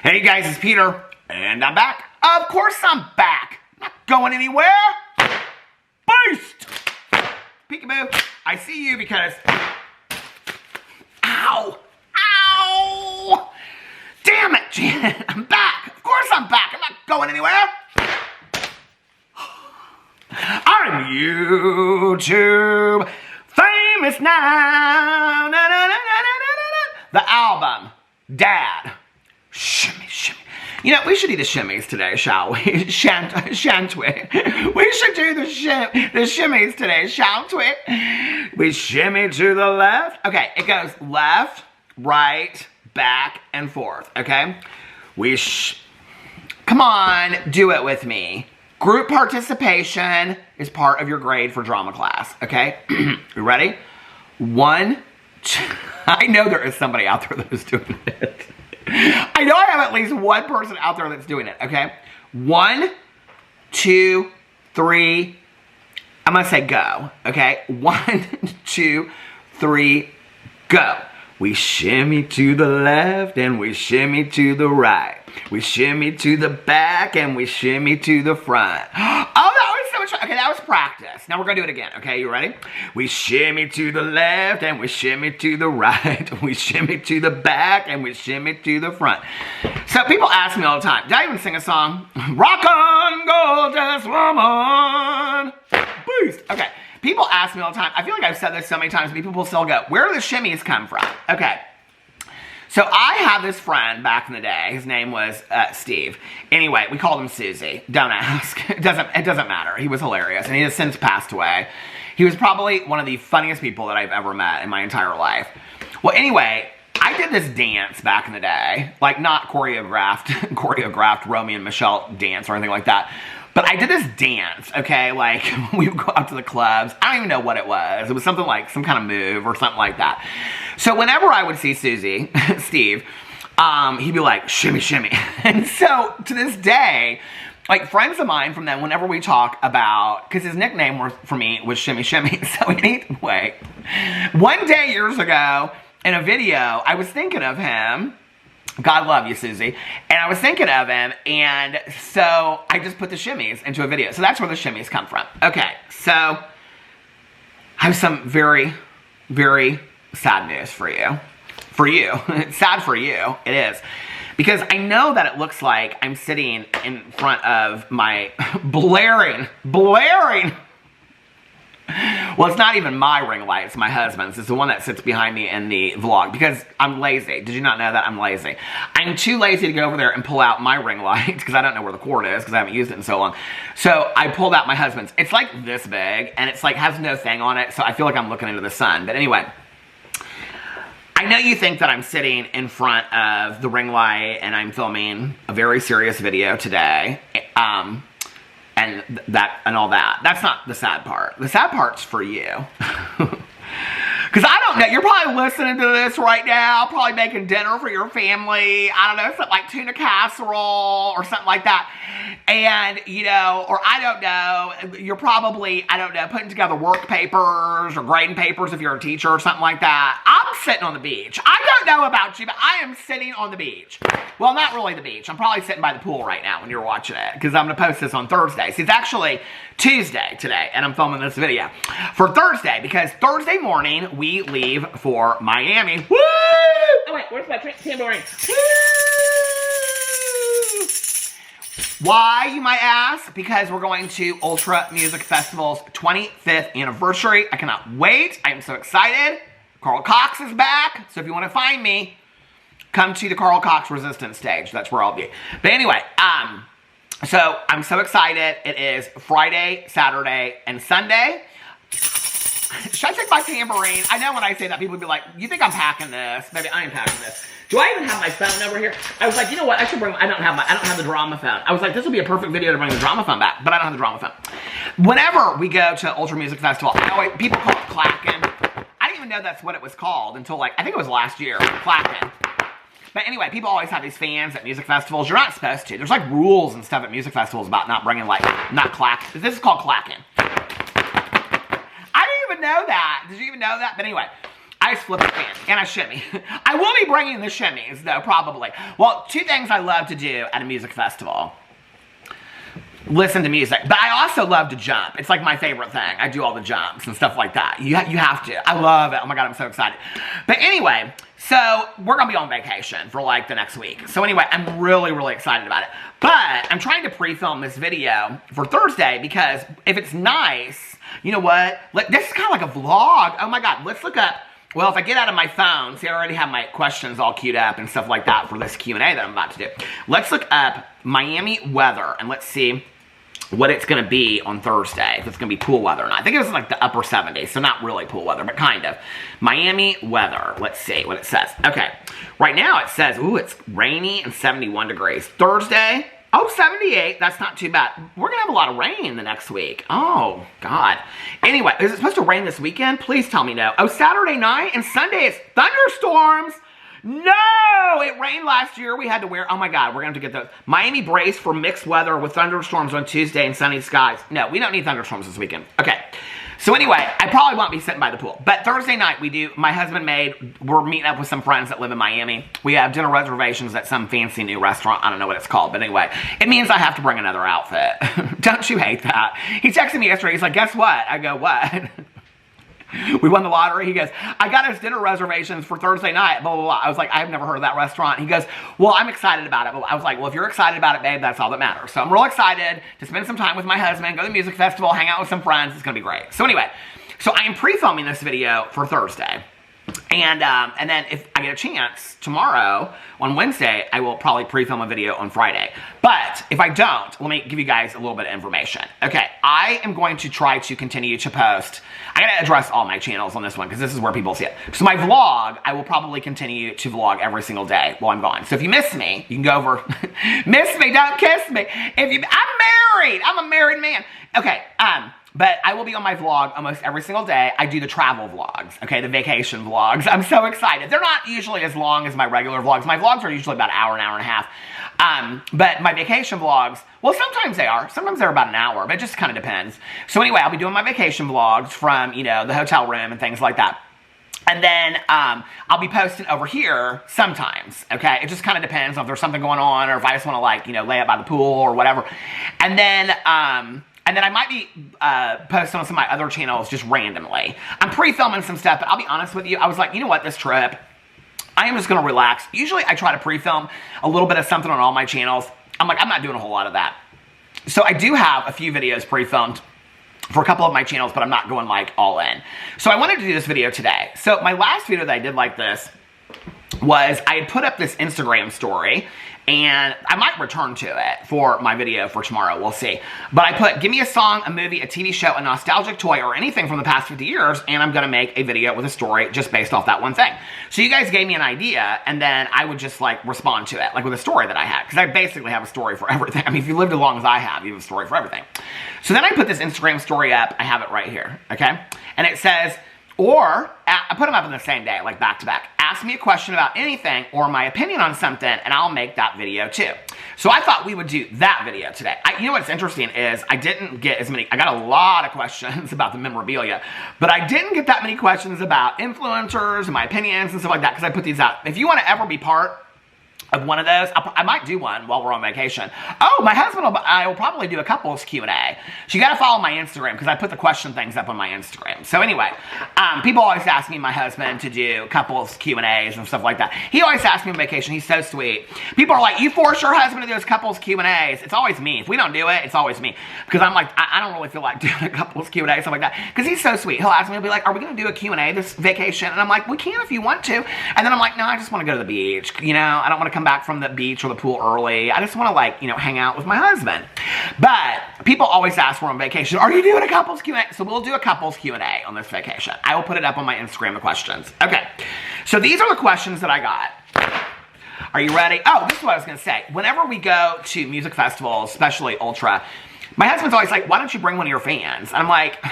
Hey guys, it's Peter, and I'm back. Of course I'm back. Not going anywhere. Beast! Peekaboo, I see you because... Ow! Ow! Damn it, Janet, I'm back. Of course I'm back. I'm not going anywhere. I'm YouTube famous now. Na, na, na, na, na, na. The album, Dad. Shimmy, shimmy. You know, we should do the shimmies today, shall we? Shan't we? We should do the shimmies today, shan't we? We shimmy to the left. Okay, it goes left, right, back, and forth, okay? Come on, do it with me. Group participation is part of your grade for drama class, okay? You ready? 1, 2. I know there is somebody out there that is doing it. I know I have at least one person out there that's doing it, okay? 1, 2, 3. I'm gonna say go, okay? 1, 2, 3, go. We shimmy to the left and we shimmy to the right. We shimmy to the back and we shimmy to the front. Oh, that was so much fun. Okay, that was practice. Now we're gonna do it again, okay? You ready? We shimmy to the left and we shimmy to the right. We shimmy to the back and we shimmy to the front. So people ask me all the time, did I even sing a song? Rock on, gorgeous woman. Boost. Okay. People ask me all the time, I feel like I've said this so many times, but people still go, where do the shimmies come from? Okay. So I have this friend back in the day. His name was Steve. Anyway, we called him Susie. Don't ask. It doesn't matter. He was hilarious, and he has since passed away. He was probably one of the funniest people that I've ever met in my entire life. Well, anyway, I did this dance back in the day, like not choreographed Romeo and Michelle dance or anything like that. But I did this dance, okay, like we would go out to the clubs. I don't even know what it was. It was something like some kind of move or something like that. So whenever I would see Steve, he'd be like, shimmy, shimmy. And so to this day, like friends of mine from then, whenever we talk about, because his nickname for me was Shimmy Shimmy. So anyway, one day years ago in a video, I was thinking of him. God love you, Susie. And I was thinking of him, and so I just put the shimmies into a video. So that's where the shimmies come from. Okay, so I have some very, very sad news for you. For you. It's sad for you. It is. Because I know that it looks like I'm sitting in front of my blaring. Well, it's not even my ring light, it's my husband's. It's the one that sits behind me in the vlog because I'm lazy. Did you not know that? I'm lazy. I'm too lazy to go over there and pull out my ring light because I don't know where the cord is because I haven't used it in so long. So I pulled out my husband's. It's like this big and it's like has no thing on it, so I feel like I'm looking into the sun. But anyway, I know you think that I'm sitting in front of the ring light and I'm filming a very serious video today. And all that. That's not the sad part. The sad part's for you. Because I don't know, you're probably listening to this right now, probably making dinner for your family, I don't know, something like tuna casserole or something like that. And, you know, or I don't know, you're probably, I don't know, putting together work papers or grading papers if you're a teacher or something like that. I'm sitting on the beach. I don't know about you, but I am sitting on the beach. Well, not really the beach. I'm probably sitting by the pool right now when you're watching it because I'm going to post this on Thursday. See, it's actually Tuesday today, and I'm filming this video for Thursday because Thursday morning we leave for Miami. Woo! Oh wait, where's my tambourine? Woo! Why, you might ask? Because we're going to Ultra Music Festival's 25th anniversary. I cannot wait. I am so excited. Carl Cox is back, so if you want to find me, come to the Carl Cox Resistance stage. That's where I'll be. But anyway, so I'm so excited. It is Friday, Saturday, and Sunday. Should I take my tambourine? I know when I say that, people will be like, you think I'm packing this? Maybe I am packing this. Do I even have my phone over here? I was like, you know what? I should bring, I don't have the drama phone. I was like, this would be a perfect video to bring the drama phone back, but I don't have the drama phone. Whenever we go to Ultra Music Festival, people call it clacking. I didn't even know that's what it was called until like, I think it was last year, clacking. But anyway, people always have these fans at music festivals. You're not supposed to. There's like rules and stuff at music festivals about not bringing like, not clack. This is called clacking. I didn't even know that. Did you even know that? But anyway, I just flip a fan and I shimmy. I will be bringing the shimmies though, probably. Well, 2 things I love to do at a music festival. Listen to music, but I also love to jump. It's like my favorite thing. I do all the jumps and stuff like that. You have to. I love it. Oh my God, I'm so excited. But anyway, so we're gonna be on vacation for like the next week. So anyway, I'm really, really excited about it. But I'm trying to pre-film this video for Thursday because if it's nice, you know what? This is kind of like a vlog. Oh my God, let's look up. Well, if I get out of my phone, see, I already have my questions all queued up and stuff like that for this Q&A that I'm about to do. Let's look up Miami weather and let's see what it's going to be on Thursday, if it's going to be pool weather or not. I think it was like the upper 70s, so not really pool weather, but kind of. Miami weather. Let's see what it says. Okay. Right now it says, ooh, it's rainy and 71 degrees. Thursday, oh, 78. That's not too bad. We're going to have a lot of rain the next week. Oh, God. Anyway, is it supposed to rain this weekend? Please tell me no. Oh, Saturday night and Sunday it's thunderstorms. No! It rained last year. We had to wear... Oh, my God. We're going to have to get those. Miami brace for mixed weather with thunderstorms on Tuesday and sunny skies. No, we don't need thunderstorms this weekend. Okay. So, anyway, I probably won't be sitting by the pool. But Thursday night, we do... My husband made... We're meeting up with some friends that live in Miami. We have dinner reservations at some fancy new restaurant. I don't know what it's called. But anyway, it means I have to bring another outfit. Don't you hate that? He texted me yesterday. He's like, guess what? I go, what? We won the lottery. He goes, I got us dinner reservations for Thursday night, blah, blah, blah. I was like, I've never heard of that restaurant. He goes, well, I'm excited about it. But I was like, well, if you're excited about it, babe, that's all that matters. So I'm real excited to spend some time with my husband, go to the music festival, hang out with some friends. It's going to be great. So anyway, so I am pre-filming this video for Thursday. And then if I get a chance tomorrow on Wednesday, I will probably pre-film a video on Friday. But if I don't, let me give you guys a little bit of information. Okay, I am going to try to continue to post. I gotta address all my channels on this one because this is where people see it. So my vlog, I will probably continue to vlog every single day while I'm gone. So if you miss me, you can go over. Miss me, don't kiss me. I'm married. I'm a married man. Okay, but I will be on my vlog almost every single day. I do the travel vlogs, okay, the vacation vlogs. I'm so excited. They're not usually as long as my regular vlogs. My vlogs are usually about an hour and a half. But my vacation vlogs, well, sometimes they are. Sometimes they're about an hour, but it just kind of depends. So anyway, I'll be doing my vacation vlogs from, you know, the hotel room and things like that. And then I'll be posting over here sometimes, okay? It just kind of depends on if there's something going on or if I just want to, like, you know, lay out by the pool or whatever. And then I might be posting on some of my other channels just randomly. I'm pre-filming some stuff, but I'll be honest with you. I was like, you know what, this trip, I am just going to relax. Usually I try to pre-film a little bit of something on all my channels. I'm like, I'm not doing a whole lot of that. So I do have a few videos pre-filmed for a couple of my channels, but I'm not going like all in. So I wanted to do this video today. So my last video that I did like this was I had put up this Instagram story, and I might return to it for my video for tomorrow. We'll see. But I put, give me a song, a movie, a TV show, a nostalgic toy, or anything from the past 50 years, and I'm going to make a video with a story just based off that one thing. So you guys gave me an idea, and then I would just, like, respond to it, like with a story that I had. Because I basically have a story for everything. I mean, if you lived as long as I have, you have a story for everything. So then I put this Instagram story up. I have it right here, okay? And it says, or, I put them up on the same day, like back to back. Ask me a question about anything or my opinion on something, and I'll make that video too. So I thought we would do that video today. You know what's interesting is I didn't get as many, I got a lot of questions about the memorabilia, but I didn't get that many questions about influencers and my opinions and stuff like that because I put these out. If you want to ever be part of one of those, I might do one while we're on vacation. Oh, my husband I will probably do a couples Q&A. So you got to follow my Instagram because I put the question things up on my Instagram. So anyway, people always ask me, my husband, to do couples Q&As and stuff like that. He always asks me on vacation. He's so sweet. People are like, you force your husband to do his couples Q&As. It's always me. If we don't do it, it's always me. Because I'm like, I don't really feel like doing a couples Q&A, stuff like that. Because he's so sweet. He'll ask me, he'll be like, are we going to do a Q&A this vacation? And I'm like, we can if you want to. And then I'm like, no, I just want to go to the beach. You know, I don't want to come back from the beach or the pool early. I just want to, like, you know, hang out with my husband. But people always ask when we're on vacation, are you doing a couples Q&A? So we'll do a couples Q&A on this vacation. I will put it up on my Instagram, the questions. Okay. So these are the questions that I got. Are you ready? Oh, this is what I was going to say. Whenever we go to music festivals, especially Ultra, my husband's always like, why don't you bring one of your fans? And I'm like,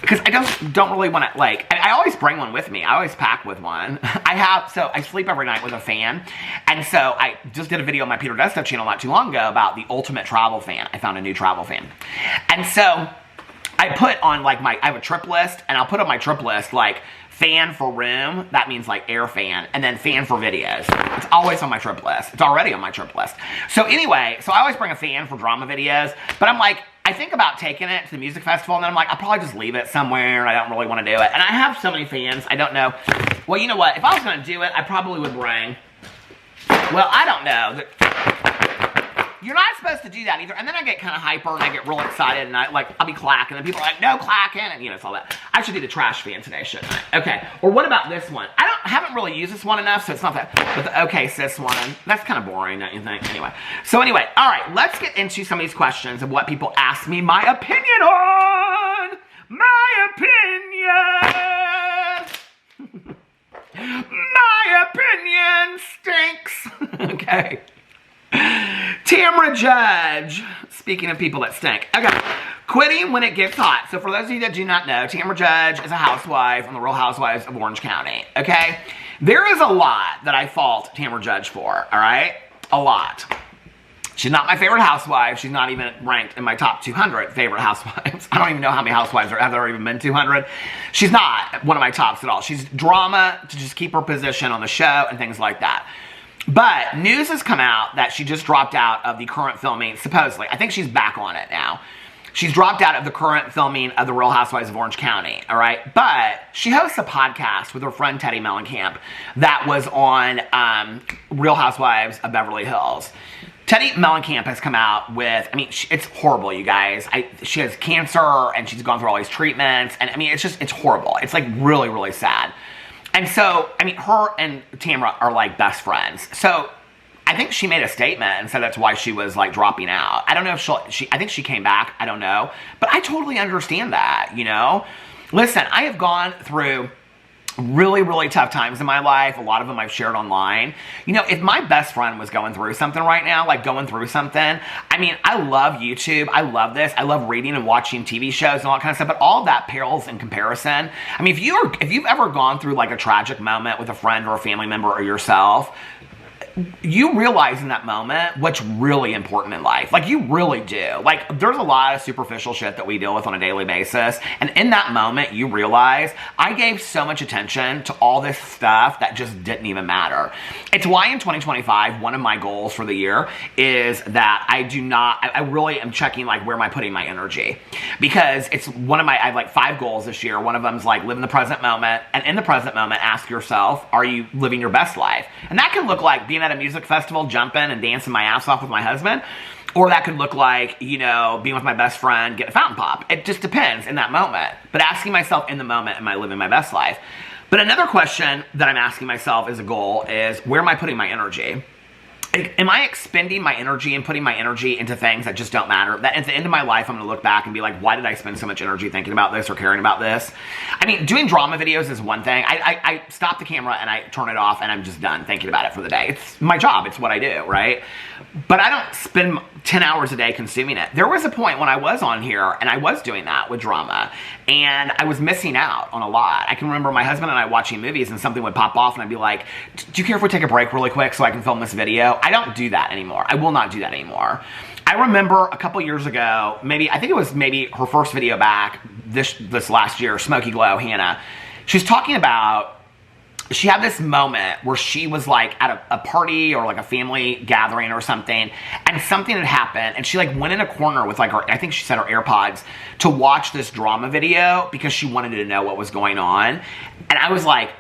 because I don't really want to, like, I always bring one with me. I always pack with one. So I sleep every night with a fan. And so I just did a video on my Peter Desto channel not too long ago about the ultimate travel fan. I found a new travel fan. And so I put on like I have a trip list, and I'll put on my trip list like fan for room, that means like air fan, and then fan for videos. It's always on my trip list. It's already on my trip list. So anyway, so I always bring a fan for drama videos, but I'm like, I think about taking it to the music festival, and then I'm like, I'll probably just leave it somewhere, and I don't really want to do it. And I have so many fans, I don't know. Well, you know what? If I was going to do it, I probably would bring, well, I don't know. You're not supposed to do that either. And then I get kind of hyper and I get real excited and I'll be clacking and people are like, no clacking, and it's all that. I should do the trash fan today, shouldn't I? Okay. Or what about this one? I haven't really used this one enough, so it's not that. But the okay sis one, that's kind of boring, don't you think? Anyway. So anyway, all right, let's get into some of these questions of what people ask me my opinion on. My opinion. My opinion stinks. Okay. Tamara Judge, speaking of people that stink. Okay, quitting when it gets hot. So for those of you that do not know, Tamara Judge is a housewife on the Real Housewives of Orange County, okay? There is a lot that I fault Tamara Judge for, all right? A lot. She's not my favorite housewife. She's not even ranked in my top 200 favorite housewives. I don't even know how many housewives have there even been 200. She's not one of my tops at all. She's drama to just keep her position on the show and things like that. But news has come out that she just dropped out of the current filming, supposedly. I think she's back on it now. She's dropped out of the current filming of The Real Housewives of Orange County, all right? But she hosts a podcast with her friend Teddy Mellencamp that was on Real Housewives of Beverly Hills. Teddy Mellencamp has come out with, I mean, it's horrible, you guys. She has cancer, and she's gone through all these treatments, and I mean, it's horrible. It's like really, really sad. And so, I mean, her and Tamara are like best friends. So, I think she made a statement and said that's why she was like dropping out. I don't know if I think she came back. I don't know. But I totally understand that, you know? Listen, I have gone through really, really tough times in my life. A lot of them I've shared online. You know, if my best friend was going through something right now, like going through something, I mean, I love YouTube. I love this. I love reading and watching TV shows and all that kind of stuff, but all of that pales in comparison. I mean, if you've ever gone through like a tragic moment with a friend or a family member or yourself, you realize in that moment what's really important in life. Like, you really do. Like, there's a lot of superficial shit that we deal with on a daily basis. And in that moment, you realize I gave so much attention to all this stuff that just didn't even matter. It's why in 2025, one of my goals for the year is that I really am checking, like, where am I putting my energy? Because it's I have like 5 goals this year. One of them is like, live in the present moment. And in the present moment, ask yourself, are you living your best life? And that can look like being at a music festival, jumping and dancing my ass off with my husband. Or that could look like, you know, being with my best friend, getting a fountain pop. It just depends in that moment. But asking myself in the moment, am I living my best life? But another question that I'm asking myself as a goal is, where am I putting my energy? Am I expending my energy and putting my energy into things that just don't matter? That at the end of my life, I'm going to look back and be like, why did I spend so much energy thinking about this or caring about this? I mean, doing drama videos is one thing. I stop the camera and I turn it off and I'm just done thinking about it for the day. It's my job. It's what I do, right? But I don't spend 10 hours a day consuming it. There was a point when I was on here and I was doing that with drama and I was missing out on a lot. I can remember my husband and I watching movies and something would pop off and I'd be like, do you care if we take a break really quick so I can film this video? I don't do that anymore. I will not do that anymore. I remember a couple years ago, I think it was maybe her first video back this last year, Smoky Glow, Hannah. She was talking about, she had this moment where she was like at a party or like a family gathering or something, and something had happened, and she like went in a corner with like I think she said her AirPods to watch this drama video because she wanted to know what was going on. And I was like,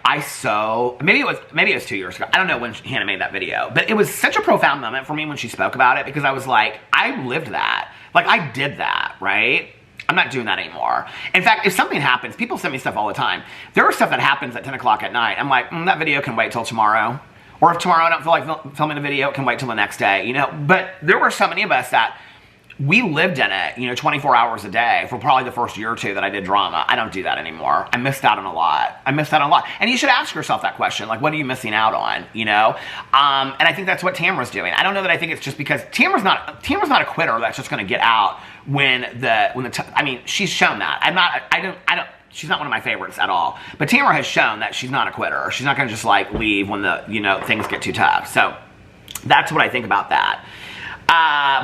maybe it was 2 years ago. I don't know when Hannah made that video, but it was such a profound moment for me when she spoke about it, because I was like, I lived that. Like, I did that, right? I'm not doing that anymore. In fact, if something happens, people send me stuff all the time. There are stuff that happens at 10 o'clock at night. I'm like, that video can wait till tomorrow. Or if tomorrow I don't feel like filming a video, it can wait till the next day, you know? But there were so many of us that we lived in it, you know, 24 hours a day for probably the first year or two that I did drama. I don't do that anymore. I missed out on a lot. And you should ask yourself that question, like, what are you missing out on, you know? And I think that's what Tamara's doing. I don't know that I think it's just because Tamara's not a quitter that's just going to get out I mean, she's shown that. She's not one of my favorites at all. But Tamara has shown that she's not a quitter. She's not going to just like leave when things get too tough. So that's what I think about that.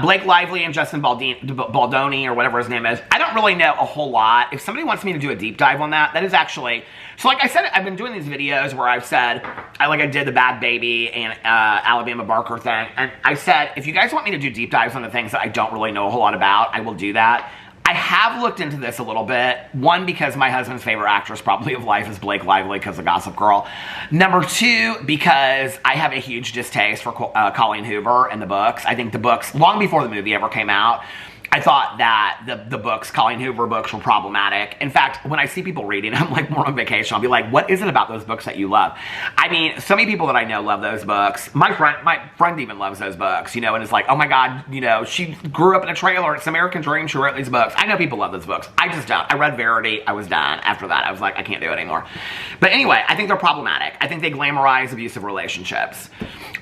Blake Lively and Justin Baldoni, or whatever his name is. I don't really know a whole lot. If somebody wants me to do a deep dive on that, that is actually... So like I said, I've been doing these videos where I've said, I did the Bad Baby and Alabama Barker thing, and I said, if you guys want me to do deep dives on the things that I don't really know a whole lot about, I will do that. I have looked into this a little bit. One, because my husband's favorite actress probably of life is Blake Lively because of Gossip Girl. Number two, because I have a huge distaste for Colleen Hoover and the books. I think the books, long before the movie ever came out, I thought that the books, Colleen Hoover books, were problematic. In fact, when I see people reading, I'm like, more on vacation, I'll be like, what is it about those books that you love? I mean, so many people that I know love those books. My friend even loves those books, you know, and it's like, oh my God, you know, she grew up in a trailer. It's American Dream. She wrote these books. I know people love those books. I just don't. I read Verity. I was done. After that, I was like, I can't do it anymore. But anyway, I think they're problematic. I think they glamorize abusive relationships.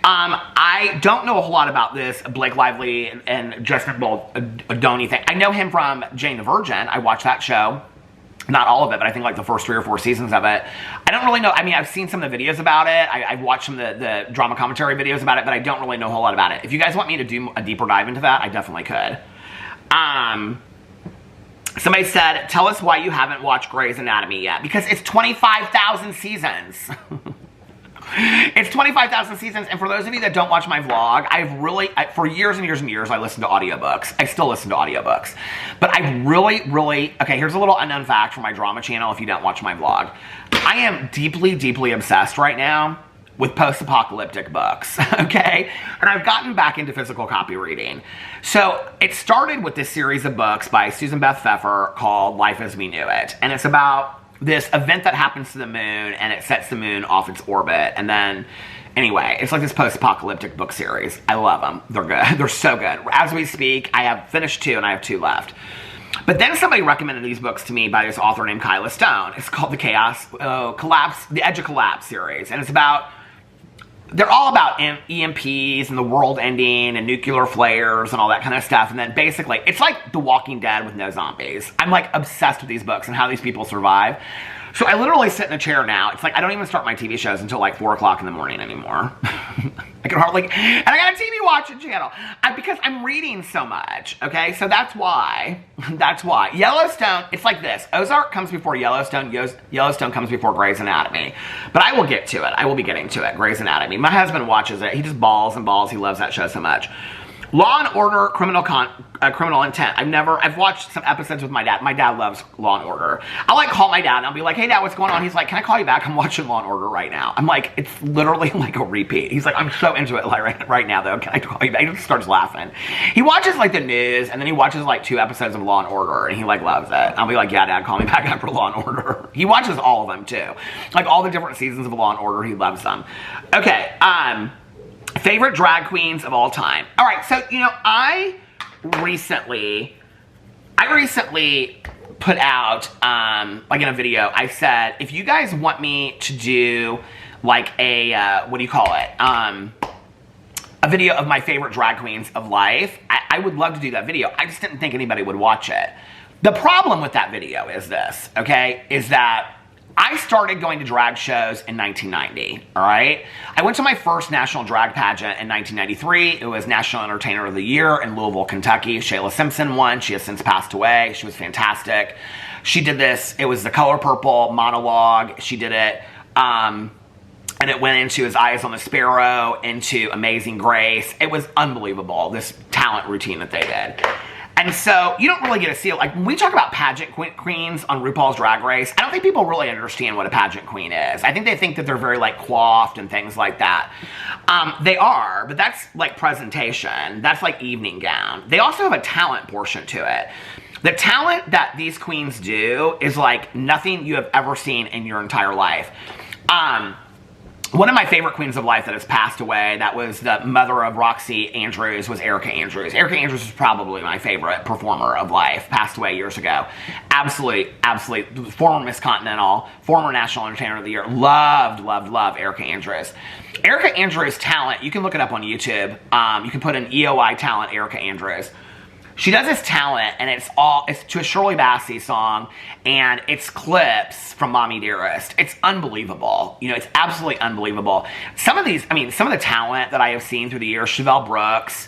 I don't know a whole lot about this Blake Lively and Justin Baldoni thing. I know him from Jane the Virgin. I watched that show. Not all of it, but I think like the first 3 or 4 seasons of it. I don't really know. I mean, I've seen some of the videos about it. I've watched some of the drama commentary videos about it, but I don't really know a whole lot about it. If you guys want me to do a deeper dive into that, I definitely could. Somebody said, tell us why you haven't watched Grey's Anatomy yet. Because it's 25,000 seasons. It's 25,000 seasons, and for those of you that don't watch my vlog, for years and years and years, I listened to audiobooks. I still listen to audiobooks. But I really, okay, here's a little unknown fact for my drama channel if you don't watch my vlog. I am deeply, deeply obsessed right now with post-apocalyptic books, okay? And I've gotten back into physical copy reading. So it started with this series of books by Susan Beth Pfeffer called Life as We Knew It. And it's about this event that happens to the moon, and it sets the moon off its orbit. And then, anyway, it's like this post-apocalyptic book series. I love them. They're good. They're so good. As we speak, I have finished 2, and I have 2 left. But then somebody recommended these books to me by this author named Kyla Stone. It's called The Edge of Collapse series. And it's about... They're all about EMPs and the world ending and nuclear flares and all that kind of stuff. And then basically, it's like The Walking Dead with no zombies. I'm like obsessed with these books and how these people survive. So I literally sit in a chair now. It's like I don't even start my TV shows until like 4 o'clock in the morning anymore. I can hardly, and I got a TV watching channel because I'm reading so much. Okay, so that's why. That's why. Yellowstone. It's like this. Ozark comes before Yellowstone. Yellowstone comes before Grey's Anatomy. But I will get to it. I will be getting to it. Grey's Anatomy. My husband watches it. He just balls and balls. He loves that show so much. Law and Order, Criminal Intent. I've watched some episodes with my dad. My dad loves Law and Order. I'll like call my dad and I'll be like, hey dad, what's going on? He's like, can I call you back? I'm watching Law and Order right now. I'm like, it's literally like a repeat. He's like, I'm so into it like right now though. Can I call you back? He just starts laughing. He watches like the news and then he watches like 2 episodes of Law and Order and he like loves it. I'll be like, yeah dad, call me back after Law and Order. He watches all of them too. Like all the different seasons of Law and Order, he loves them. Okay, favorite drag queens of all time. All right, so, you know, I recently put out, like in a video, I said, if you guys want me to do, like a, what do you call it? A video of my favorite drag queens of life, I would love to do that video. I just didn't think anybody would watch it. The problem with that video is this, okay, is that I started going to drag shows in 1990, all right? I went to my first national drag pageant in 1993. It was National Entertainer of the Year in Louisville, Kentucky. Shayla Simpson won. She has since passed away. She was fantastic. She did this. It was The Color Purple monologue. She did it. And it went into His Eyes on the Sparrow, into Amazing Grace. It was unbelievable, this talent routine that they did. And so, you don't really get to see it. Like, when we talk about pageant queens on RuPaul's Drag Race, I don't think people really understand what a pageant queen is. I think they think that they're very, like, coiffed and things like that. They are, but that's, like, presentation. That's, like, evening gown. They also have a talent portion to it. The talent that these queens do is, like, nothing you have ever seen in your entire life. One of my favorite queens of life that has passed away, that was the mother of Roxy Andrews, was Erica Andrews. Erica Andrews was probably my favorite performer of life, passed away years ago. Absolute, former Miss Continental, former National Entertainer of the Year. Loved Erica Andrews. Erica Andrews' talent, you can look it up on YouTube. You can put in EOI talent Erica Andrews. She does this talent, and it's to a Shirley Bassey song, and it's clips from Mommy Dearest. It's unbelievable. You know, it's absolutely unbelievable. Some of the talent that I have seen through the years, Chevelle Brooks,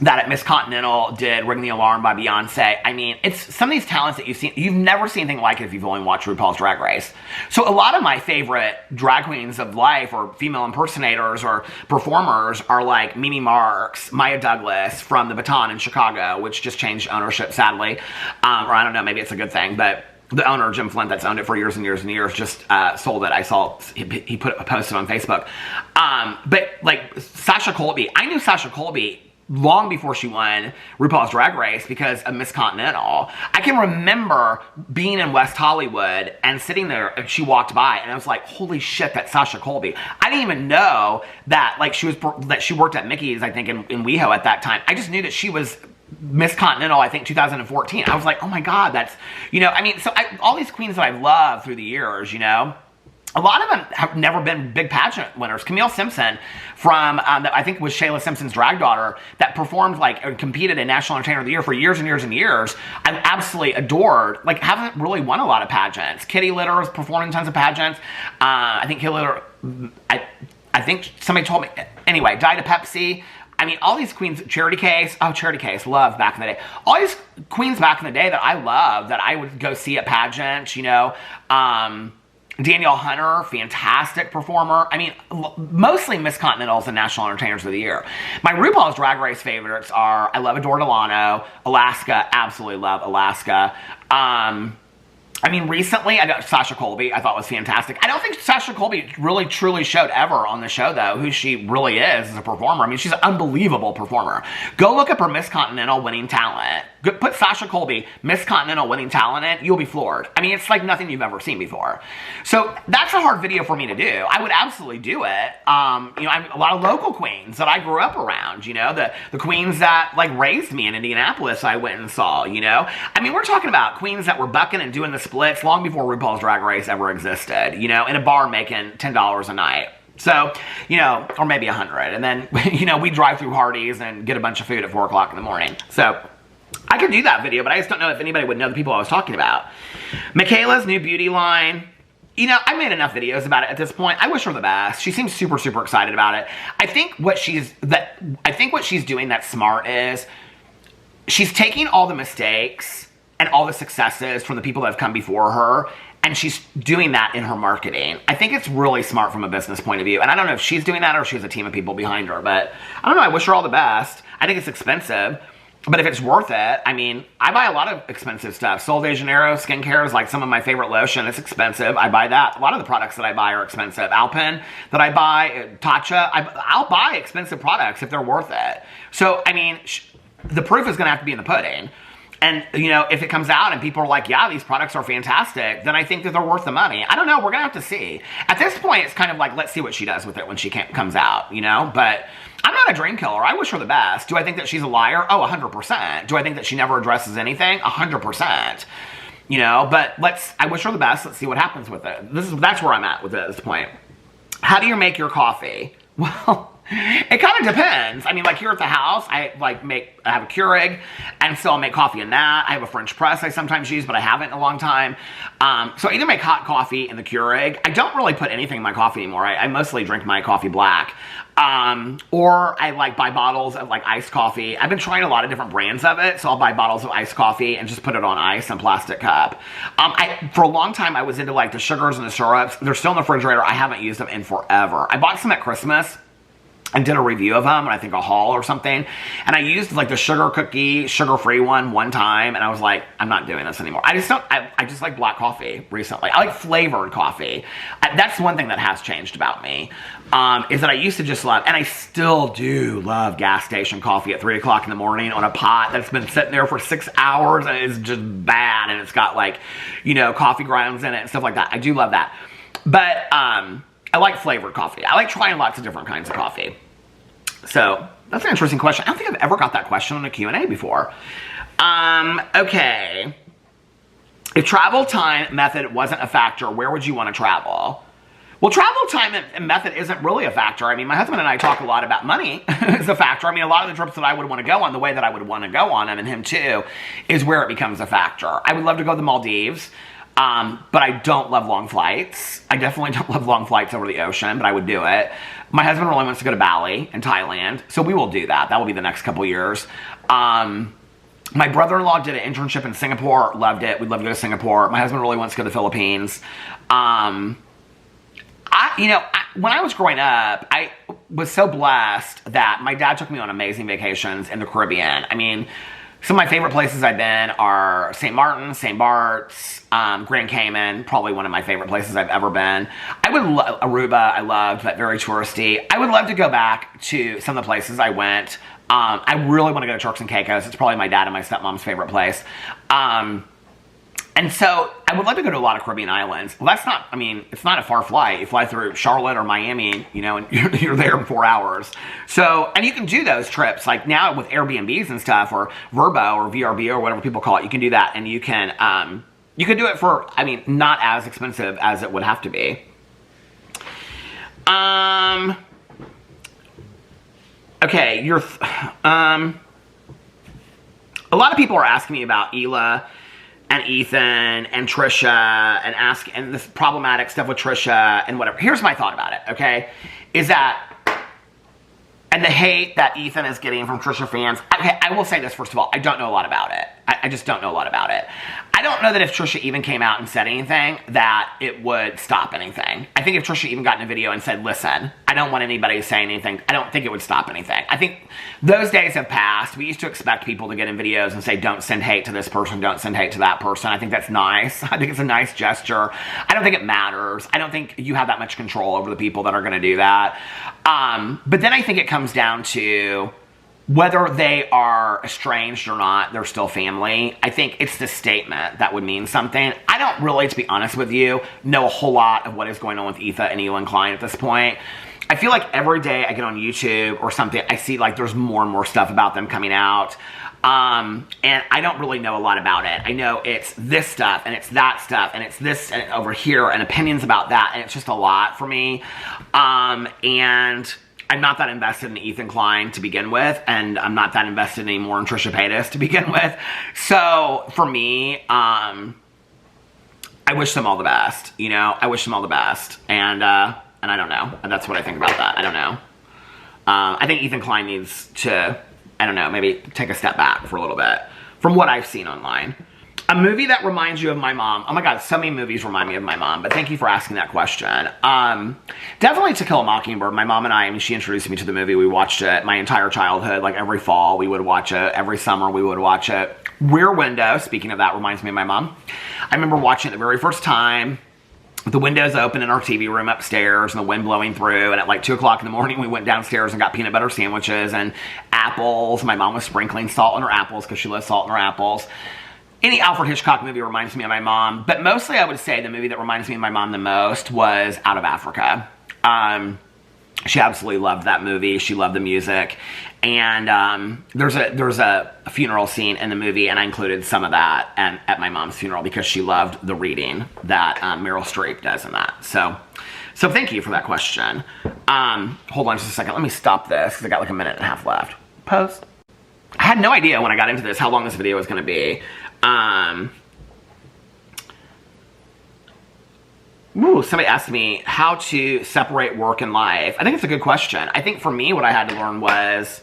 that at Miss Continental did Ring the Alarm by Beyonce. I mean, it's some of these talents that you've never seen anything like it if you've only watched RuPaul's Drag Race. So a lot of my favorite drag queens of life, or female impersonators or performers, are like Mimi Marks, Maya Douglas from The Baton in Chicago, which just changed ownership, sadly. Or I don't know, maybe it's a good thing, but the owner, Jim Flint, that's owned it for years and years and years, just sold it. I saw he posted on Facebook. But like Sasha Colby, I knew Sasha Colby long before she won RuPaul's Drag Race because of Miss Continental. I can remember being in West Hollywood and sitting there, and she walked by, and I was like, holy shit, that's Sasha Colby. I didn't even know that like she worked at Mickey's, I think, in WeHo at that time. I just knew that she was Miss Continental, I think, 2014. I was like, oh my God, that's, you know, I mean, so all these queens that I've loved through the years, you know, a lot of them have never been big pageant winners. Camille Simpson from, I think it was Shayla Simpson's drag daughter, that performed like, or competed in National Entertainer of the Year for years and years and years. I've absolutely adored, like haven't really won a lot of pageants. Kitty Litter has performed in tons of pageants. I think Kitty Litter, I think somebody told me, anyway, Diet Pepsi. I mean, all these queens, Charity Case, loved back in the day. All these queens back in the day that I loved, that I would go see at pageants, you know, Danielle Hunter, fantastic performer. I mean, mostly Miss Continentals and National Entertainers of the Year. My RuPaul's Drag Race favorites are, I love Adore Delano, Alaska, absolutely love Alaska. I mean, recently, I got Sasha Colby, I thought was fantastic. I don't think Sasha Colby really truly showed ever on the show, though, who she really is as a performer. I mean, she's an unbelievable performer. Go look up her Miss Continental winning talent. Put Sasha Colby, Miss Continental winning talent in, you'll be floored. I mean, it's like nothing you've ever seen before. So that's a hard video for me to do. I would absolutely do it. You know, a lot of local queens that I grew up around, you know, the queens that like raised me in Indianapolis, I went and saw, you know. I mean, we're talking about queens that were bucking and doing the splits long before RuPaul's Drag Race ever existed, you know, in a bar making $10 a night. So, you know, or maybe 100. And then, you know, we drive through Hardee's and get a bunch of food at 4 o'clock in the morning. So I could do that video, but I just don't know if anybody would know the people I was talking about. Michaela's new beauty line. You know, I made enough videos about it at this point. I wish her the best. She seems super, super excited about it. I think what she's doing that's smart is she's taking all the mistakes and all the successes from the people that have come before her, and she's doing that in her marketing. I think it's really smart from a business point of view. And I don't know if she's doing that or if she has a team of people behind her, but I don't know. I wish her all the best. I think it's expensive, but if it's worth it, I mean, I buy a lot of expensive stuff. Sol de Janeiro skincare is like some of my favorite lotion. It's expensive. I buy that. A lot of the products that I buy are expensive. Alpen that I buy, Tatcha, I'll buy expensive products if they're worth it. So, I mean, the proof is going to have to be in the pudding. And, you know, if it comes out and people are like, yeah, these products are fantastic, then I think that they're worth the money. I don't know. We're going to have to see. At this point, it's kind of like, let's see what she does with it when she comes out, you know? But I'm not a dream killer. I wish her the best. Do I think that she's a liar? Oh, 100%. Do I think that she never addresses anything? 100%. You know, but I wish her the best. Let's see what happens with it. That's where I'm at with it at this point. How do you make your coffee? Well, it kind of depends. I mean, like here at the house, I have a Keurig, and so I'll make coffee in that. I have a French press I sometimes use, but I haven't in a long time. So I either make hot coffee in the Keurig. I don't really put anything in my coffee anymore. I mostly drink my coffee black. Or I buy bottles of iced coffee. I've been trying a lot of different brands of it, so I'll buy bottles of iced coffee and just put it on ice in a plastic cup. For a long time, I was into the sugars and the syrups. They're still in the refrigerator. I haven't used them in forever. I bought some at Christmas and did a review of them, and I think a haul or something, and I used the sugar cookie, sugar-free one time, and I was like, I'm not doing this anymore. I just like black coffee recently. I like flavored coffee. That's one thing that has changed about me, is that I used to just love, and I still do love gas station coffee at 3 o'clock in the morning on a pot that's been sitting there for 6 hours, and it's just bad, and it's got coffee grounds in it and stuff like that. I do love that. But, I like flavored coffee. I like trying lots of different kinds of coffee. So, that's an interesting question. I don't think I've ever got that question on a Q&A before. Okay. If travel time method wasn't a factor, where would you want to travel? Well, travel time and method isn't really a factor. I mean, my husband and I talk a lot about money is a factor. I mean, a lot of the trips that I would want to go on, the way that I would want to go on them, and him too, is where it becomes a factor. I would love to go to the Maldives, but I don't love long flights. I definitely don't love long flights over the ocean, but I would do it. My husband really wants to go to Bali in Thailand, so we will do that. That will be the next couple years. My brother-in-law did an internship in Singapore, loved it. We'd love to go to Singapore. My husband really wants to go to the Philippines. When I was growing up, I was so blessed that my dad took me on amazing vacations in the Caribbean. I mean, some of my favorite places I've been are St. Martin, St. Bart's, Grand Cayman, probably one of my favorite places I've ever been. I would love Aruba, I loved, but very touristy. I would love to go back to some of the places I went. I really want to go to Turks and Caicos. It's probably my dad and my stepmom's favorite place. And so I would love to go to a lot of Caribbean islands. Well, that's not, I mean, it's not a far flight. You fly through Charlotte or Miami, you know, and you're there in 4 hours. So, and you can do those trips. Like now with Airbnbs and stuff, or Vrbo or VRBO or whatever people call it, you can do that. And you can do it for, I mean, not as expensive as it would have to be. Okay, a lot of people are asking me about Hila and Ethan and Trisha and this problematic stuff with Trisha and whatever. Here's my thought about it, okay? Is that, and the hate that Ethan is getting from Trisha fans. Okay, I will say this first of all. I don't know a lot about it. I just don't know a lot about it. I don't know that if Trisha even came out and said anything, that it would stop anything. I think if Trisha even got in a video and said, listen, I don't want anybody to say anything, I don't think it would stop anything. I think those days have passed. We used to expect people to get in videos and say, don't send hate to this person, don't send hate to that person. I think that's nice. I think it's a nice gesture. I don't think it matters. I don't think you have that much control over the people that are going to do that. But then I think it comes down to whether they are estranged or not, they're still family. I think it's the statement that would mean something. I don't really, to be honest with you, know a whole lot of what is going on with Ethan and Elon Klein at this point. I feel like every day I get on YouTube or something, I see like there's more and more stuff about them coming out. And I don't really know a lot about it. I know it's this stuff and it's that stuff and it's this and over here and opinions about that, and it's just a lot for me. And I'm not that invested in Ethan Klein to begin with, and I'm not that invested anymore in Trisha Paytas to begin with. So for me, I wish them all the best. You know, I wish them all the best, and I don't know. And that's what I think about that. I don't know. I think Ethan Klein needs to, I don't know, maybe take a step back for a little bit from what I've seen online. A movie that reminds you of my mom. Oh my God, so many movies remind me of my mom, but thank you for asking that question. Definitely To Kill a Mockingbird. My mom and I mean, she introduced me to the movie. We watched it my entire childhood. Like every fall, we would watch it. Every summer, we would watch it. Rear Window, speaking of that, reminds me of my mom. I remember watching it the very first time. The windows open in our TV room upstairs and the wind blowing through, and at like 2 o'clock in the morning we went downstairs and got peanut butter sandwiches and apples. My mom was sprinkling salt on her apples because she loves salt in her apples. Any Alfred Hitchcock movie reminds me of my mom, but mostly I would say the movie that reminds me of my mom the most was Out of Africa. She absolutely loved that movie. She loved the music, and there's a funeral scene in the movie, and I included some of that at my mom's funeral because she loved the reading that Meryl Streep does in that. So thank you for that question. Hold on just a second. Let me stop this because I got like a minute and a half left. Post. I had no idea when I got into this how long this video was going to be. Somebody asked me how to separate work and life. I think it's a good question. I think for me, what I had to learn was,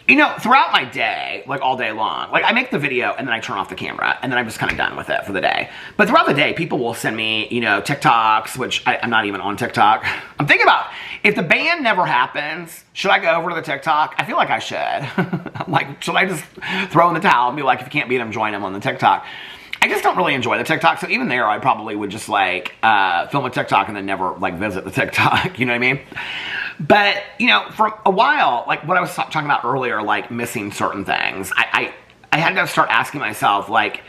you know, throughout my day, like all day long, like I make the video and then I turn off the camera and then I'm just kind of done with it for the day. But throughout the day, people will send me, you know, TikToks, which I'm not even on TikTok. I'm thinking about, if the ban never happens, should I go over to the TikTok? I feel like I should. Like, should I just throw in the towel and be like, if you can't beat them, join them on the TikTok? I just don't really enjoy the TikTok, so even there, I probably would just like film a TikTok and then never like visit the TikTok, you know what I mean? But, you know, for a while, like what I was talking about earlier, like missing certain things, I had to start asking myself, like,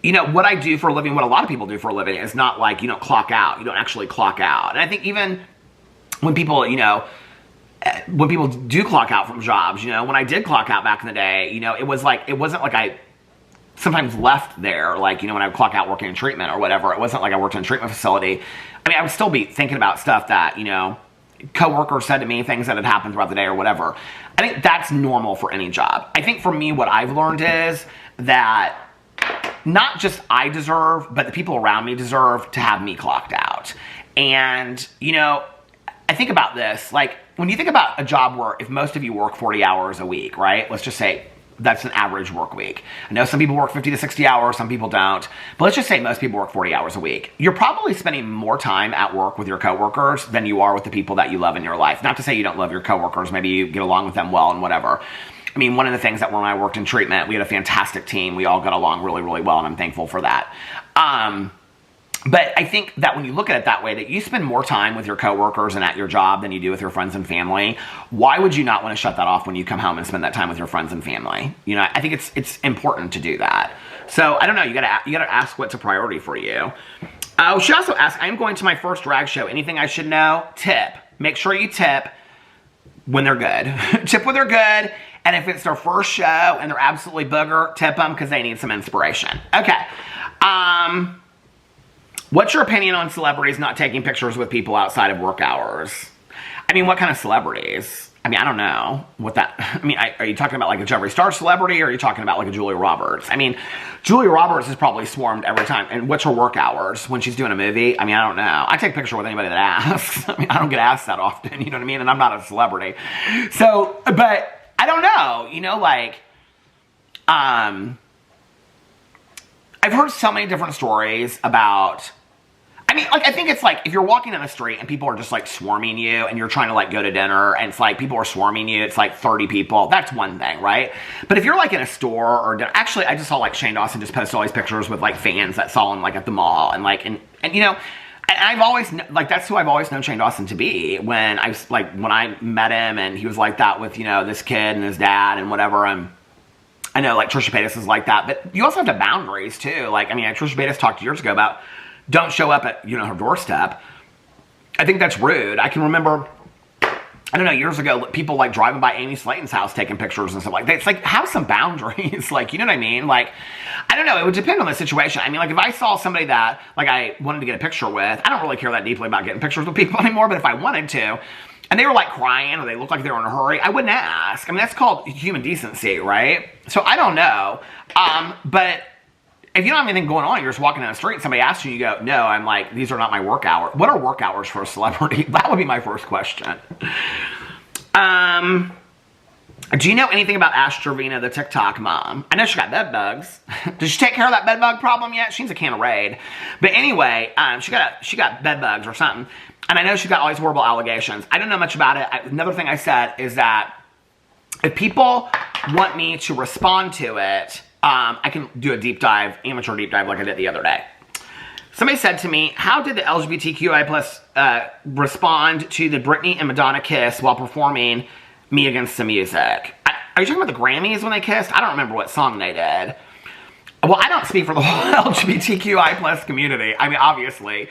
you know, what I do for a living, what a lot of people do for a living is not like, you don't clock out. You don't actually clock out. And I think even when people, you know, when people do clock out from jobs, you know, when I did clock out back in the day, you know, it was like, it wasn't like I sometimes left there, like, you know, when I would clock out working in treatment or whatever. It wasn't like I worked in a treatment facility. I mean, I would still be thinking about stuff that, you know, coworkers said to me, things that had happened throughout the day or whatever. I think that's normal for any job. I think for me, what I've learned is that not just I deserve, but the people around me deserve to have me clocked out. And, you know, I think about this, like, when you think about a job where if most of you work 40 hours a week, right? Let's just say that's an average work week. I know some people work 50 to 60 hours, some people don't, but let's just say most people work 40 hours a week. You're probably spending more time at work with your coworkers than you are with the people that you love in your life. Not to say you don't love your coworkers, maybe you get along with them well and whatever. I mean, one of the things that when I worked in treatment, we had a fantastic team. We all got along really, really well, and I'm thankful for that. But I think that when you look at it that way, that you spend more time with your coworkers and at your job than you do with your friends and family. Why would you not want to shut that off when you come home and spend that time with your friends and family? You know, I think it's important to do that. So I don't know. You gotta ask what's a priority for you. She also asked, I'm going to my first drag show. Anything I should know? Tip. Make sure you tip when they're good. Tip when they're good. And if it's their first show and they're absolutely booger, tip them because they need some inspiration. Okay. What's your opinion on celebrities not taking pictures with people outside of work hours? I mean, what kind of celebrities? I mean, I don't know what that, I mean, are you talking about like a Jeffree Star celebrity, or are you talking about like a Julia Roberts? I mean, Julia Roberts is probably swarmed every time. And what's her work hours when she's doing a movie? I mean, I don't know. I take a picture with anybody that asks. I mean, I don't get asked that often, you know what I mean? And I'm not a celebrity. So, but I don't know, you know, like, I've heard so many different stories about, I mean, like, I think it's like, if you're walking in the street and people are just, like, swarming you and you're trying to, like, go to dinner and it's like, people are swarming you, it's like 30 people, that's one thing, right? But if you're, like, in a store or, actually, I just saw, like, Shane Dawson just posted all these pictures with, like, fans that saw him, like, at the mall and, like, and you know, and I've always, like, that's who I've always known Shane Dawson to be. When I met him and he was like that with, you know, this kid and his dad and whatever, I know, like, Trisha Paytas is like that, but you also have to have boundaries, too. Like, I mean, Trisha Paytas talked years ago about don't show up at, you know, her doorstep. I think that's rude. I can remember, I don't know, years ago, people, like, driving by Amy Slayton's house taking pictures and stuff like that. It's like, have some boundaries. Like, you know what I mean? Like, I don't know. It would depend on the situation. I mean, like, if I saw somebody that, like, I wanted to get a picture with, I don't really care that deeply about getting pictures with people anymore, but if I wanted to, and they were, like, crying or they looked like they were in a hurry, I wouldn't ask. I mean, that's called human decency, right? So I don't know. But if you don't have anything going on, you're just walking down the street and somebody asks you, you go, no, I'm like, these are not my work hours. What are work hours for a celebrity? That would be my first question. Do you know anything about Ash Trevina, the TikTok mom? I know she got bed bugs. Did she take care of that bed bug problem yet? She needs a can of Raid. But anyway, she got bed bugs or something. And I know she got all these horrible allegations. I don't know much about it. Another thing I said is that if people want me to respond to it, I can do a deep dive, amateur deep dive like I did the other day. Somebody said to me, how did the LGBTQI plus respond to the Britney and Madonna kiss while performing Me Against the Music? Are you talking about the Grammys when they kissed? I don't remember what song they did. Well, I don't speak for the whole LGBTQI plus community. I mean, obviously.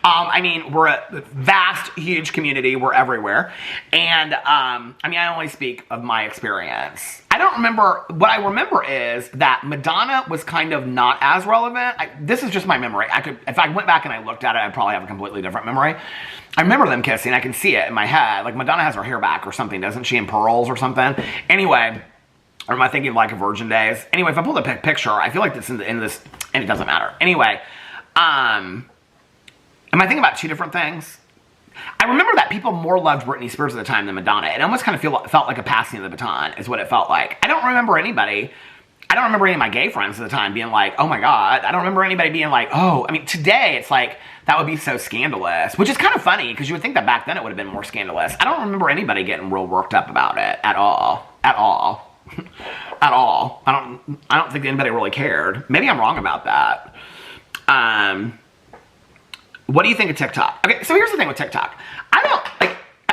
I mean, we're a vast, huge community. We're everywhere. And, I mean, I only speak of my experience. I don't remember. What I remember is that Madonna was kind of not as relevant. This is just my memory. If I went back and I looked at it, I'd probably have a completely different memory. I remember them kissing. I can see it in my head. Like, Madonna has her hair back or something, doesn't she? In pearls or something. Anyway, or am I thinking of like a Virgin Days? Anyway, if I pull the picture, I feel like it's in this, and it doesn't matter. Anyway, am I thinking about two different things? I remember that people more loved Britney Spears at the time than Madonna. It almost kind of felt like a passing of the baton is what it felt like. I don't remember any of my gay friends at the time being like, oh my God. I don't remember anybody being like, oh, I mean, today it's like, that would be so scandalous, which is kind of funny because you would think that back then it would have been more scandalous. I don't remember anybody getting real worked up about it at all. At all. At all. I don't think anybody really cared. Maybe I'm wrong about that. What do you think of TikTok? Okay, so here's the thing with TikTok.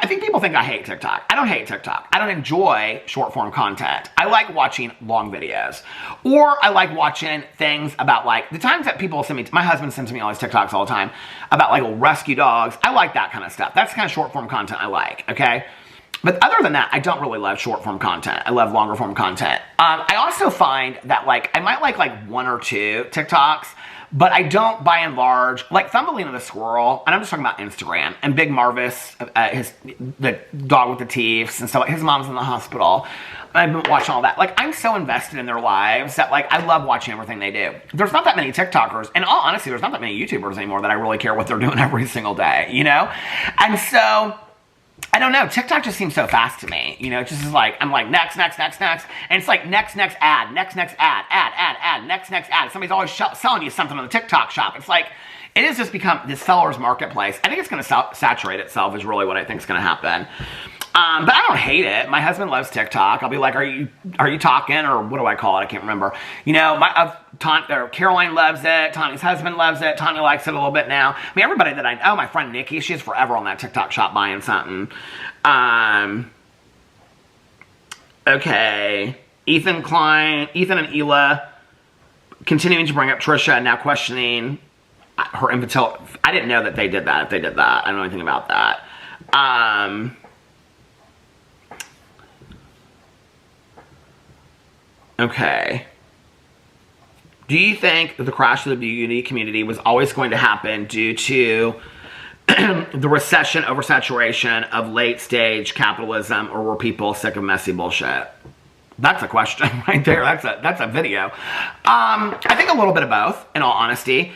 I think people think I hate TikTok. I don't hate TikTok. I don't enjoy short form content. I like watching long videos. Or I like watching things about, like, the times that people send me, my husband sends me all these TikToks all the time about, like, rescue dogs. I like that kind of stuff. That's the kind of short form content I like, okay? But other than that, I don't really love short form content. I love longer form content. I also find that like, I might like one or two TikToks, but I don't, by and large, like Thumbelina the Squirrel, and I'm just talking about Instagram, and Big Marvis, the dog with the teeth, and stuff. His mom's in the hospital. I've been watching all that. Like, I'm so invested in their lives that, like, I love watching everything they do. There's not that many TikTokers, and all honesty, there's not that many YouTubers anymore that I really care what they're doing every single day, you know? And so, I don't know, TikTok just seems so fast to me. You know, it just is like, I'm like, next. And it's like, next ad, next ad, next ad. Somebody's always selling you something on the TikTok shop. It's like, it has just become this seller's marketplace. I think it's going to saturate itself is really what I think is going to happen. But I don't hate it. My husband loves TikTok. I'll be like, are you talking? Or what do I call it? I can't remember. You know, Caroline loves it. Tani's husband loves it. Tani likes it a little bit now. I mean, everybody that I know, my friend Nikki, she's forever on that TikTok shop buying something. Okay. Ethan and Hila continuing to bring up Trisha and now questioning her infertility. I didn't know that they did that, if they did that. I don't know anything about that. Okay. Do you think that the crash of the beauty community was always going to happen due to the recession, oversaturation of late-stage capitalism, or were people sick of messy bullshit? That's a question right there. That's a video. I think a little bit of both, in all honesty.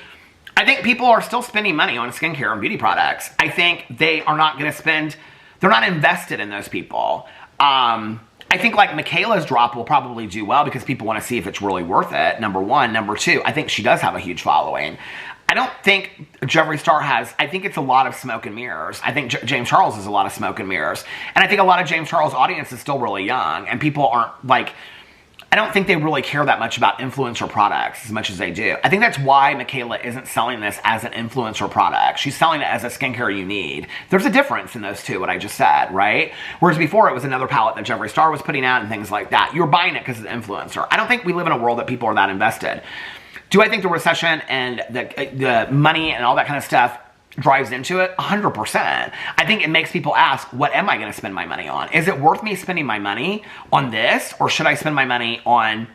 I think people are still spending money on skincare and beauty products. I think they are not going to spend, they're not invested in those people. I think like Michaela's drop will probably do well because people want to see if it's really worth it, number one. Number two, I think she does have a huge following. I don't think Jeffree Star has, I think it's a lot of smoke and mirrors. I think James Charles is a lot of smoke and mirrors. And I think a lot of James Charles' audience is still really young, and people aren't like, I don't think they really care that much about influencer products as much as they do. I think that's why Michaela isn't selling this as an influencer product. She's selling it as a skincare you need. There's a difference in those two, what I just said, right? Whereas before it was another palette that Jeffree Star was putting out and things like that. You're buying it because it's an influencer. I don't think we live in a world that people are that invested. Do I think the recession and the money and all that kind of stuff drives into it? 100%. I think it makes people ask, what am I going to spend my money on? Is it worth me spending my money on this? Or should I spend my money on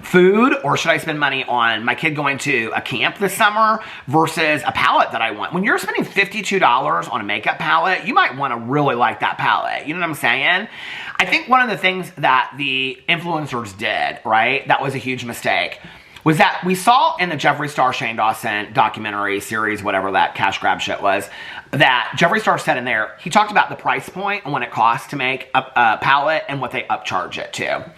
food? Or should I spend money on my kid going to a camp this summer versus a palette that I want? When you're spending $52 on a makeup palette, you might want to really like that palette. You know what I'm saying? I think one of the things that the influencers did, right, that was a huge mistake, was that we saw in the Jeffree Star, Shane Dawson documentary series, whatever that cash grab shit was, that Jeffree Star said in there, he talked about the price point and what it costs to make a palette and what they upcharge it to.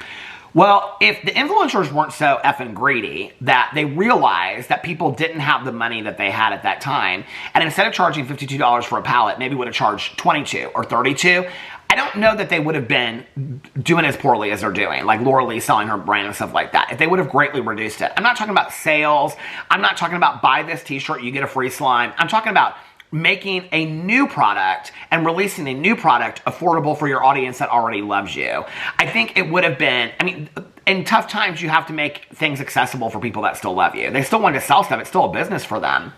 Well, if the influencers weren't so effing greedy that they realized that people didn't have the money that they had at that time, and instead of charging $52 for a palette, maybe would have charged $22 or $32, I don't know that they would have been doing as poorly as they're doing, like Laura Lee selling her brand and stuff like that, if they would have greatly reduced it. I'm not talking about sales. I'm not talking about buy this t-shirt, you get a free slime. I'm talking about making a new product and releasing a new product affordable for your audience that already loves you. I think it would have been, I mean, in tough times, you have to make things accessible for people that still love you. They still want to sell stuff. It's still a business for them.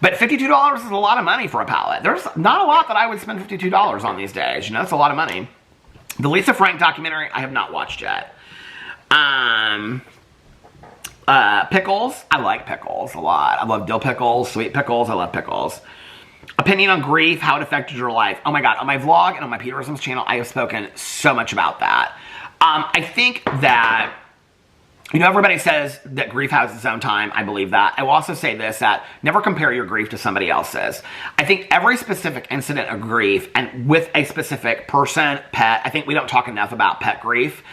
But $52 is a lot of money for a palette. There's not a lot that I would spend $52 on these days. You know, that's a lot of money. The Lisa Frank documentary, I have not watched yet. Pickles, I like pickles a lot. I love dill pickles, sweet pickles, I love pickles. Opinion on grief, how it affected your life. Oh my God, on my vlog and on my Peterisms channel, I have spoken so much about that. I think that, you know, everybody says that grief has its own time. I believe that. I will also say this, that never compare your grief to somebody else's. I think every specific incident of grief, and with a specific person, pet, I think we don't talk enough about pet grief.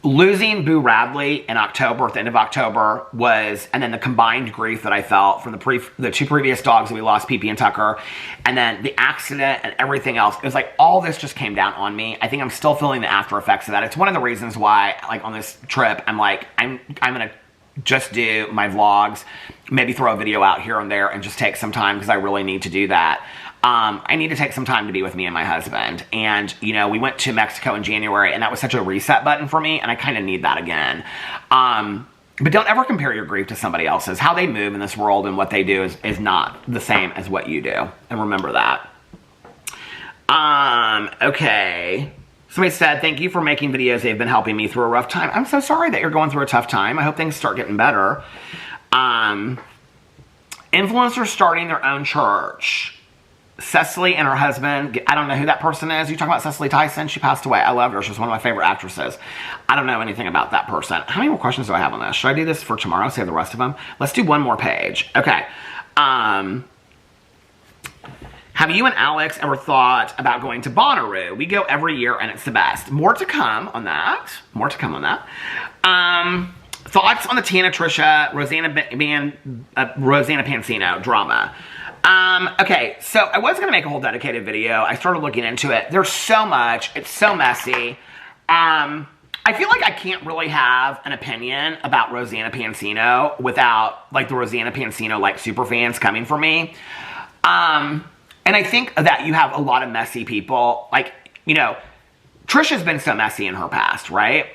Losing Boo Radley in October, at the end of October, was, and then the combined grief that I felt from the two previous dogs that we lost, Pee-Pee and Tucker, and then the accident and everything else. It was like all this just came down on me. I think I'm still feeling the after effects of that. It's one of the reasons why, like on this trip, I'm like, I'm gonna just do my vlogs, maybe throw a video out here and there, and just take some time because I really need to do that. I need to take some time to be with me and my husband. And, you know, we went to Mexico in January, and that was such a reset button for me, and I kind of need that again. But don't ever compare your grief to somebody else's. How they move in this world and what they do is not the same as what you do. And remember that. Okay. Somebody said, thank you for making videos. They've been helping me through a rough time. I'm so sorry that you're going through a tough time. I hope things start getting better. Influencers starting their own church. Cecily and her husband, I don't know who that person is. You talking about Cecily Tyson? She passed away. I loved her. She's one of my favorite actresses. I don't know anything about that person. How many more questions do I have on this? Should I do this for tomorrow? Save the rest of them? Let's do one more page. Okay. Have you and Alex ever thought about going to Bonnaroo? We go every year and it's the best. More to come on that. More to come on that. Thoughts on the Tina, Trisha, Rosanna Pansino drama. Okay, so I was going to make a whole dedicated video. I started looking into it. There's so much. It's so messy. I feel like I can't really have an opinion about Rosanna Pansino without, like, the Rosanna Pansino, like, super fans coming for me. And I think that you have a lot of messy people. Like, you know, Trisha's been so messy in her past, right?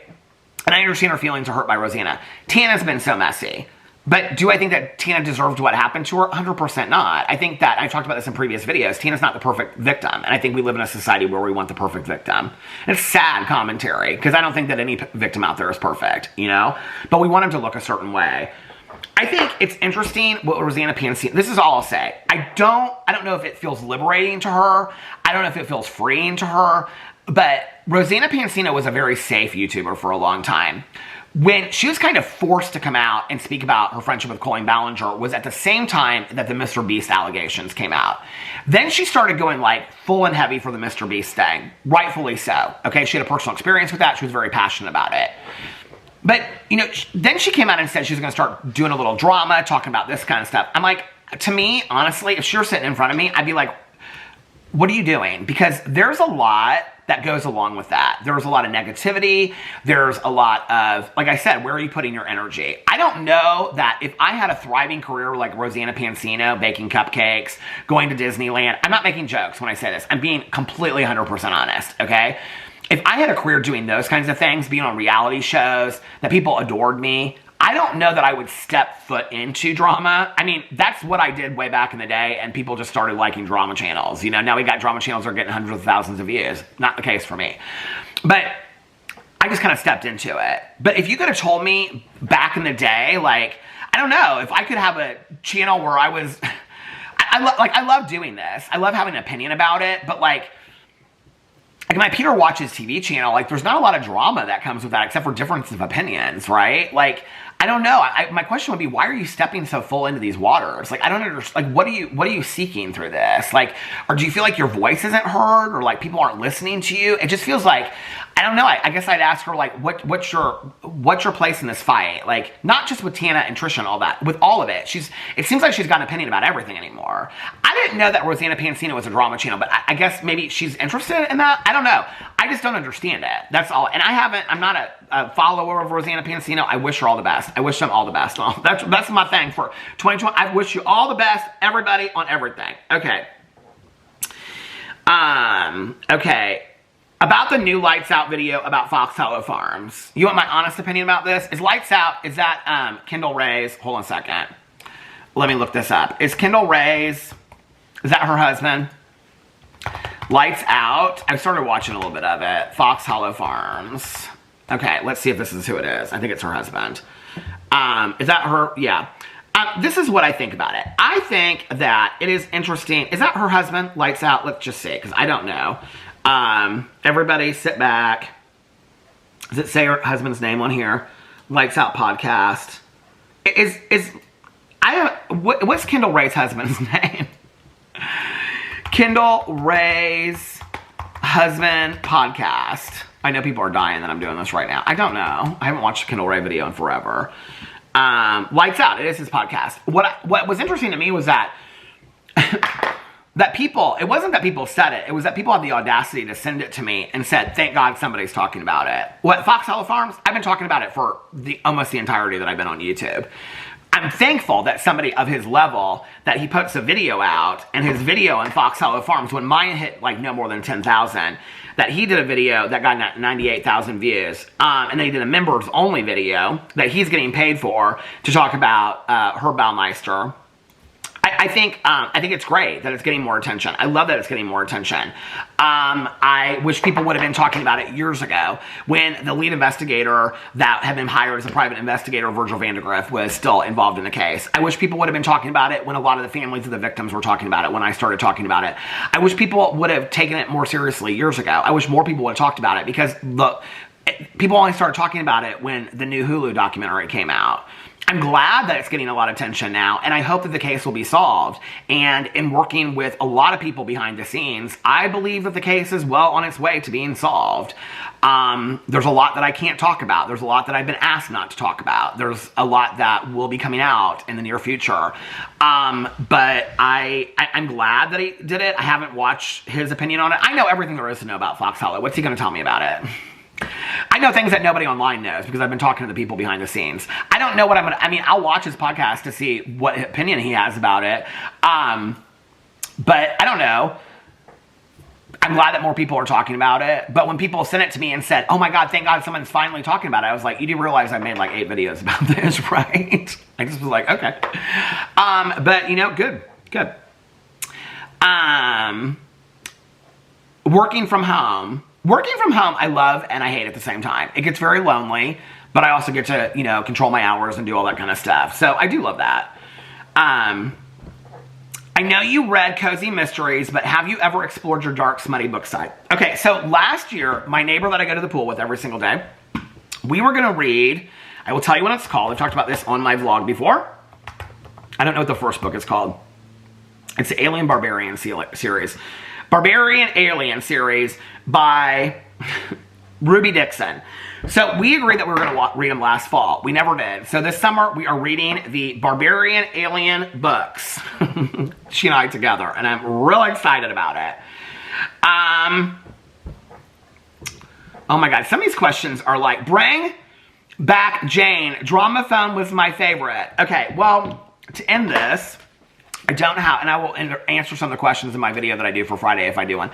And I understand her feelings are hurt by Rosanna. Tana's been so messy. But do I think that Tina deserved what happened to her? 100% not. I think that, I've talked about this in previous videos, Tina's not the perfect victim. And I think we live in a society where we want the perfect victim. And it's sad commentary, because I don't think that any victim out there is perfect, you know? But we want him to look a certain way. I think it's interesting what Rosanna Pansino, this is all I'll say. I don't know if it feels liberating to her. I don't know if it feels freeing to her. But Rosanna Pansino was a very safe YouTuber for a long time. When she was kind of forced to come out and speak about her friendship with Colleen Ballinger was at the same time that the Mr. Beast allegations came out. Then she started going like full and heavy for the Mr. Beast thing. Rightfully so. Okay, she had a personal experience with that. She was very passionate about it. But, you know, then she came out and said she was going to start doing a little drama, talking about this kind of stuff. I'm like, to me, honestly, if she were sitting in front of me, I'd be like, what are you doing? Because there's a lot that goes along with that. There's a lot of negativity. There's a lot of, like I said, where are you putting your energy? I don't know that if I had a thriving career like Rosanna Pansino, baking cupcakes, going to Disneyland, I'm not making jokes when I say this. I'm being completely 100% honest, okay? If I had a career doing those kinds of things, being on reality shows, that people adored me, I don't know that I would step foot into drama. I mean, that's what I did way back in the day, and people just started liking drama channels. You know, now we got drama channels that are getting hundreds of thousands of views. Not the case for me. But I just kind of stepped into it. But if you could have told me back in the day, like, I don't know, if I could have a channel where I was... I love doing this. I love having an opinion about it, but like my Peter Watches TV channel, like, there's not a lot of drama that comes with that except for difference of opinions, right? Like, I don't know. My question would be, why are you stepping so full into these waters? Like, I don't understand. Like, what are you seeking through this? Like, or do you feel like your voice isn't heard, or like people aren't listening to you? It just feels like, I don't know. I guess I'd ask her, like, what's your place in this fight? Like, not just with Tana and Trisha and all that, with all of it. It seems like she's got an opinion about everything anymore. I didn't know that Rosanna Pansino was a drama channel, but I guess maybe she's interested in that. I don't know. I just don't understand it. That's all. And I'm not a follower of Rosanna Pansino. I wish her all the best. I wish them all the best. That's my thing for 2020. I wish you all the best, everybody, on everything. Okay. Okay. About the new Lights Out video about Fox Hollow Farms. You want my honest opinion about this? Is Lights Out, is that Kendall Ray's, hold on a second. Let me look this up. Is Kendall Ray's, is that her husband? Lights Out. I started watching a little bit of it. Fox Hollow Farms. Okay, let's see if this is who it is. I think it's her husband. Is that her? Yeah. This is what I think about it. I think that it is interesting. Is that her husband? Lights Out. Let's just see, because I don't know. Everybody sit back. Does it say her husband's name on here? Lights Out podcast. What's Kendall Ray's husband's name? Kendall Ray's husband podcast. I know people are dying that I'm doing this right now. I don't know. I haven't watched a Kendall Ray video in forever. Lights Out. It is his podcast. What was interesting to me was that it wasn't that people said it. It was that people had the audacity to send it to me and said, thank God somebody's talking about it. What, Fox Hollow Farms? I've been talking about it for almost the entirety that I've been on YouTube. I'm thankful that somebody of his level, that he puts a video out, and his video on Fox Hollow Farms, when mine hit like no more than 10,000, that he did a video that got 98,000 views, and then he did a members only video that he's getting paid for to talk about Herr Baumeister. I think it's great that it's getting more attention. I love that it's getting more attention. I wish people would have been talking about it years ago when the lead investigator that had been hired as a private investigator, Virgil Vandegrift, was still involved in the case. I wish people would have been talking about it when a lot of the families of the victims were talking about it, when I started talking about it. I wish people would have taken it more seriously years ago. I wish more people would have talked about it, because look, people only started talking about it when the new Hulu documentary came out. I'm glad that it's getting a lot of attention now, and I hope that the case will be solved. And in working with a lot of people behind the scenes, I believe that the case is well on its way to being solved. There's a lot that I can't talk about. There's a lot that I've been asked not to talk about. There's a lot that will be coming out in the near future. But I'm glad that he did it. I haven't watched his opinion on it. I know everything there is to know about Fox Hollow. What's he going to tell me about it? I know things that nobody online knows because I've been talking to the people behind the scenes. I don't know what I'll watch his podcast to see what opinion he has about it. But I don't know. I'm glad that more people are talking about it. But when people sent it to me and said, oh my God, thank God someone's finally talking about it, I was like, you do realize I made like 8 videos about this, right? I just was like, okay. But you know, good. Working from home. Working from home, I love and I hate at the same time. It gets very lonely, but I also get to, you know, control my hours and do all that kind of stuff. So I do love that. I know you read Cozy Mysteries, but have you ever explored your dark, smutty book side? Okay, so last year, my neighbor that I go to the pool with every single day, we were going to read, I will tell you what it's called. I've talked about this on my vlog before. I don't know what the first book is called. It's the Alien Barbarian series. Barbarian Alien series by Ruby Dixon. So we agreed that we were going to read them last fall. We never did. So this summer we are reading the Barbarian Alien books. She and I together. And I'm really excited about it. Oh my God. Some of these questions are like, bring back Jane. Drama Phone was my favorite. Okay, well, to end this, I don't have, and I will answer some of the questions in my video that I do for Friday if I do one.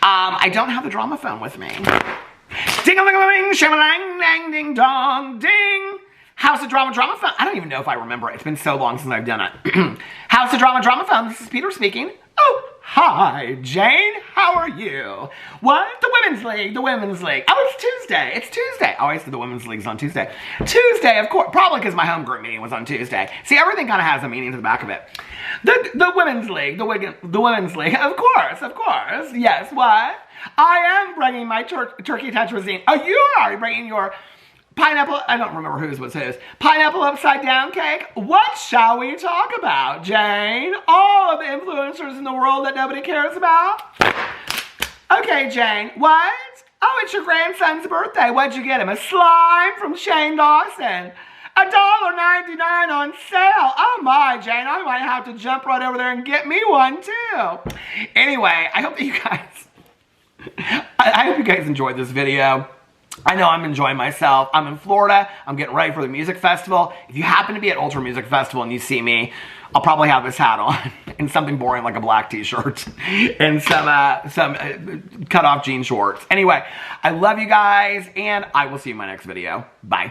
I don't have the drama phone with me. Ding-a-ling-a-ling, shim-a-lang, dang, ding-dong, ding. How's the drama phone? I don't even know if I remember it. It's been so long since I've done it. How's the drama phone? This is Peter speaking. Oh, hi, Jane. How are you? What? The Women's League. Oh, it's Tuesday. It's Tuesday. I always say the Women's League's on Tuesday. Tuesday, of course. Probably because my home group meeting was on Tuesday. See, everything kind of has a meaning to the back of it. The Women's League. The Women's League. Of course. Yes, what? I am bringing my turkey tetrazzine. Oh, you are bringing your pineapple, I don't remember whose was whose. Pineapple upside down cake? What shall we talk about, Jane? All of the influencers in the world that nobody cares about? Okay, Jane, what? Oh, it's your grandson's birthday. What'd you get him? A slime from Shane Dawson. $1.99 on sale. Oh my, Jane, I might have to jump right over there and get me one too. Anyway, I hope that you guys, I hope you guys enjoyed this video. I know I'm enjoying myself. I'm in Florida. I'm getting ready for the music festival. If you happen to be at Ultra Music Festival and you see me, I'll probably have this hat on and something boring like a black t-shirt and some cut-off jean shorts. Anyway, I love you guys, and I will see you in my next video. Bye.